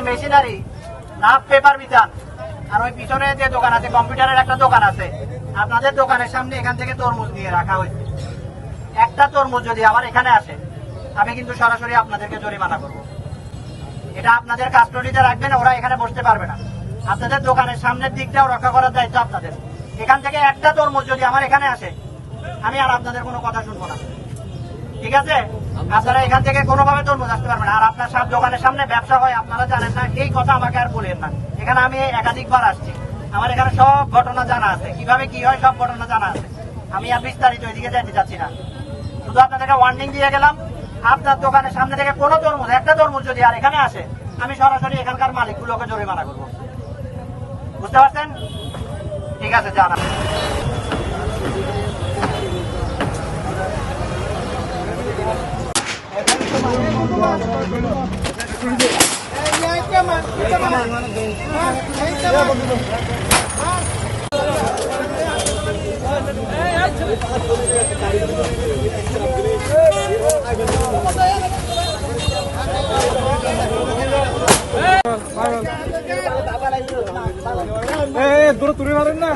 Machinery নাপ paper বিতান আর ওই পিছনে যে দোকান আছে কম্পিউটারের একটা দোকান আছে আপনাদের দোকানের সামনে এখান থেকে তরমুজ নিয়ে রাখা হয়েছে। একটা তরমুজ যদি আমার এখানে আসে আমি কিন্তু সরাসরি আপনাদেরকে জরিমানা করব। এটা আপনাদের কাস্টডিতে রাখবেন, ওরা এখানে বসতে পারবে না। আপনাদের দোকানের সামনের দিকটাও রক্ষা করার দায়িত্ব আপনাদের। এখান থেকে একটা তরমুজ যদি আমার এখানে আসে আমি আর আপনাদের কোনো কথা শুনবো না, ঠিক আছে? আপনারা এখান থেকে কোনোভাবে তরমুজ আসতে পারবেন। আর আপনার সব দোকানের সামনে ব্যবসা হয় আপনারা জানেন না, এই কথা আমাকে আর বলেন না। এখানে আমি একাধিকবার আসছি, আমার এখানে সব ঘটনা জানা আছে, কিভাবে কি হয় সব ঘটনা জানা আছে। আমি আর বিস্তারিত ওইদিকে যেতে চাচ্ছি না, শুধু আপনাদেরকে ওয়ার্নিং দিয়ে গেলাম। আপনার দোকানের সামনে থেকে কোনো তরমুজ, একটা তরমুজ যদি আর এখানে আসে আমি সরাসরি এখানকার মালিকগুলোকে জরিমানা করবো, বুঝতে পারছেন? ঠিক আছে, জানা। দূরে তুলে মারেন না।